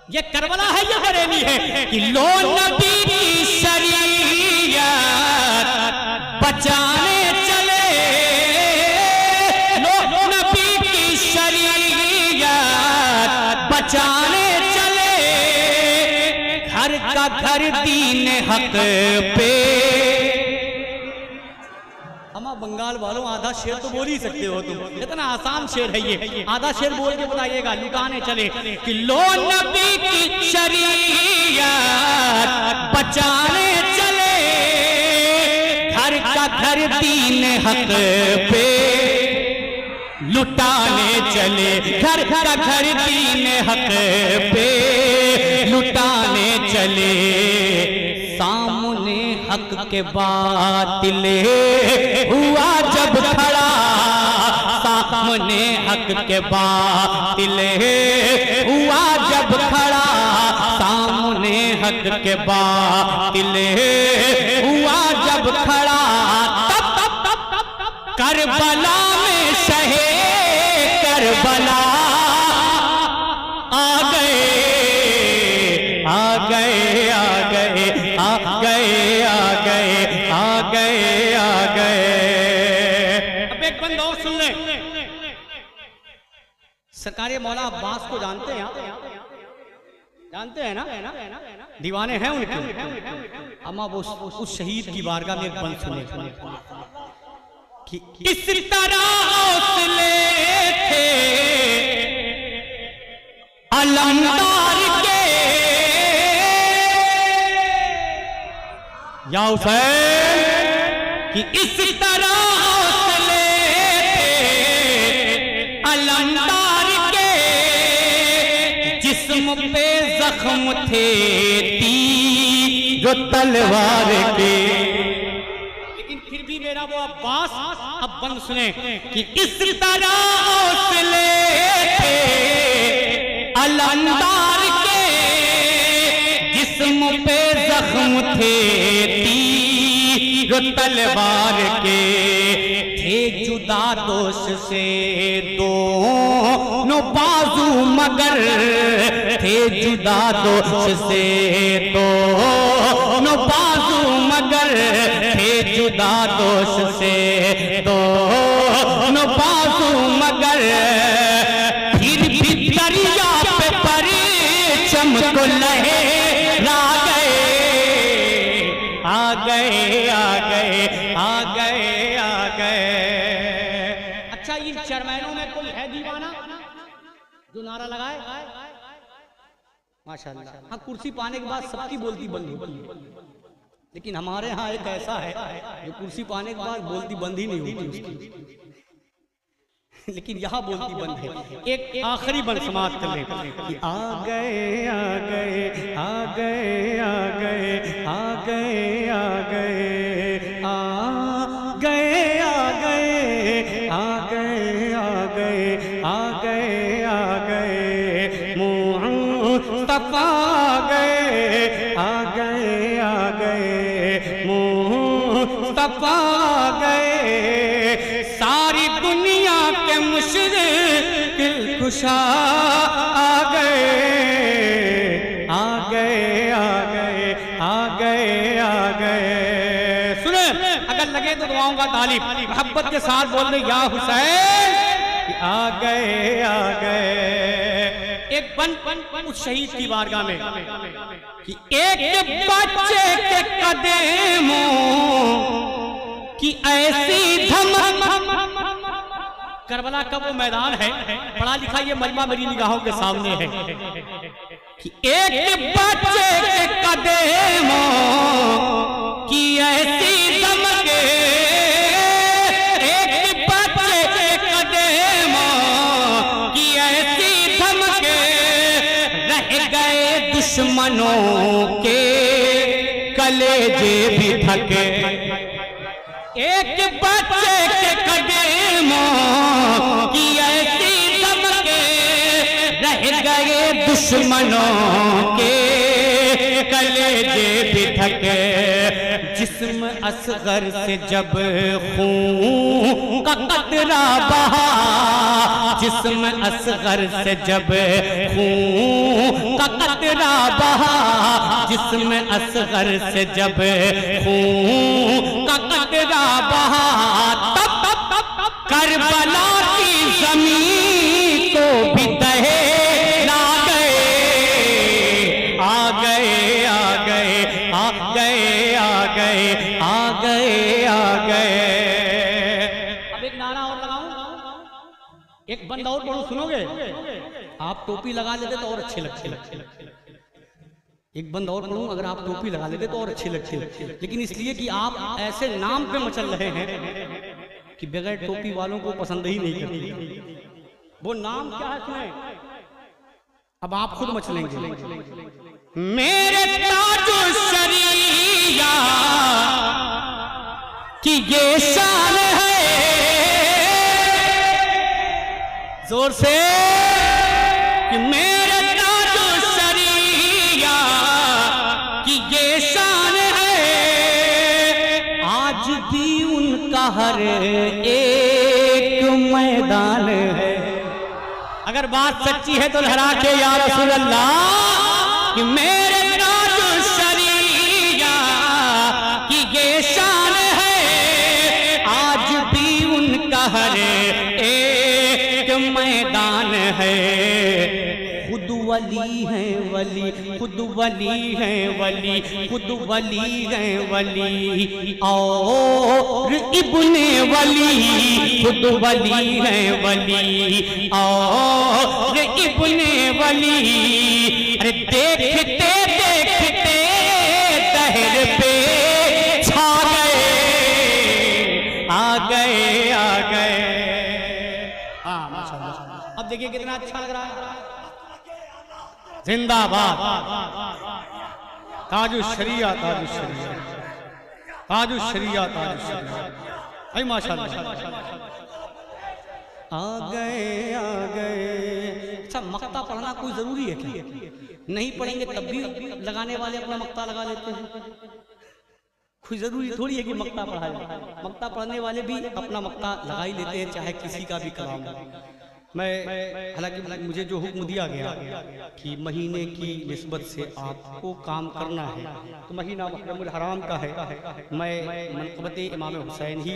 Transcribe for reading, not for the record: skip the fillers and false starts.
ये करबला है, ये बरेली है कि लो नबी की शरीयत बचाने चले, लो नबी की शरीयत बचाने चले, घर का घर दीन हक पे। अमा बंगाल वालों आधा शेर तो बोल ही सकते हो तुम, इतना आसान शेर है ये, आधा शेर बोल के बताइएगा। लुटाने चले कि लो नबी की शरीयत बचाने चले, घर का घर दीन हक पे लुटाने चले, घर का घर दीन हक पे लुटाने चले। सामने हक के बातिल हुआ जब खड़ा, सामने हक के बातिल हुआ जब खड़ा, सामने हक के बातिल हुआ जब खड़ा, तब करबला में शहे करबला आ गए, आ गए, आ गए, आ गए, आ गए, आ गए, आ गए। अब एक बंद और सुन ले, सरकार मौला अब्बास को जानते हैं, जानते हैं ना, दीवाने हैं उनके। अम्मा वो उस शहीद की बारगाह में एक बंद सुने कि इस तरह हौसले थे अलमदार के, या हुसैन कि इस तरह हौसले थे अलमदार के, जिस्म पे जख्म थे तीर तलवार के। लेकिन फिर भी मेरा वो अब्बास, अब बंद सुने कि इस तरह हौसले थे अलमदार के, जिस्म पे जख्म थे तीर तलवार के, थे जुदा दोष से दोनों बाजू मगर, थे जुदा दोष से दोनों बाजू मगर, थे जुदा दोष से दोनों बाजू मगर, फिर भी दरिया पे परचम को लहरा गए, आ गए, आ गए, आ गए, आ गए। अच्छा, इन चेयरमैनों में कोई है दीवाना जो नारा लगाए? माशाल्लाह। हाँ, कुर्सी पाने के बाद सबकी बोलती बंद होती है, लेकिन हमारे यहाँ एक ऐसा है जो कुर्सी पाने के बाद बोलती बंद ही नहीं होती उसकी, लेकिन यहाँ बोलती बंद है। एक आखिरी बंद समाप्त कर ले कि आ गए, आ गए, आ गए, आ गए, आ गए, आ गए, आ गए, आ गए, आ गए, आ गए, आ गए, आ गए, मुस्तफा गए, आ गए, आ गए, मुस्तफा गए, सारी दुनिया के मुश्किल कुशा आ गए, आ गए, आ गए, आ गए, आ गए। सुने, अगर लगे तो दुआओं का तालिब मोहब्बत के साथ बोल रहे या हुसैन, आ गए, आ गए। एक बन उस शहीद की बारगाह में कि एक बच्चे के कदमों की ऐसी धमक, करबला का वो मैदान है, पढ़ा लिखा ये मजमा मेरी निगाहों के सामने है कि एक बच्चे के कदमों की ऐसी धमक, एक बच्चे के कदमों की ऐसी धमक, रह गए दुश्मनों के कलेजे भी थके, एक बच्चे के कदमों की ऐसी धमक, रह गए दुश्मनों के कलेजे भी थके, जिस्म असगर से जब खून का कतरा बहा, जिस्म असगर से जब खून का कतरा बहा, जिस्म असगर से जब खून का कतरा बहा, तब करबला की जमीन को भी दहला गए, आ गए आ गए आ गए आ गए आ गए आ गए। अब एक नारा और लगाऊं, एक बंद और पढ़ो, सुनोगे? आप टोपी लगा लेते तो और अच्छे लगते। एक बंद और पढ़ूं, अगर आप टोपी लगा लेते तो और अच्छे लगते, लेकिन इसलिए कि आप ऐसे नाम पे मचल रहे हैं कि बगैर टोपी वालों को पसंद ही नहीं करती। वो नाम क्या है सुने, अब आप खुद मचलेंगे। मेरे ताजो शरीया की ये शान है, जोर से, कि मेरे ताजो शरीया की ये शान है, आज भी उनका हर एक मैदान है। अगर बात सच्ची है तो लहरा के या रसूल अल्लाह, कि मेरे ताजो शरीया की ये शान है, आज भी उनका हर एक मैदान है। खुद वली है वली, खुद वली है वली, खुद वली है वली और इब्ने वली, खुद वली है वली और इब्ने वली। अरे देखते देखते दहर पे छा गए, आ गए आ गए। हाँ माशाअल्लाह। अब देखिए कितना अच्छा लग रहा है। जिंदाबाद ताजु शरिया, ताजु शरिया, ताजु शरिया, ताजु शरिया। अरे माशाअल्लाह, आ गए आ गए। अच्छा, मक्ता पढ़ना कोई जरूरी है क्या? नहीं पढ़ेंगे तब भी लगाने वाले अपना मक्ता लगा लेते हैं। कोई जरूरी थोड़ी है कि मक्ता पढ़ा जाए। मक्ता पढ़ने वाले भी अपना मक्ता लगा ही लेते हैं, चाहे किसी का भी कलाम हो। मैं हालांकि मुझे जो हुक्म दिया गया कि महीने की निस्बत से आपको काम करना है, तो महीना मुहर्रम हराम का है। मैं मनक़बत इमाम हुसैन ही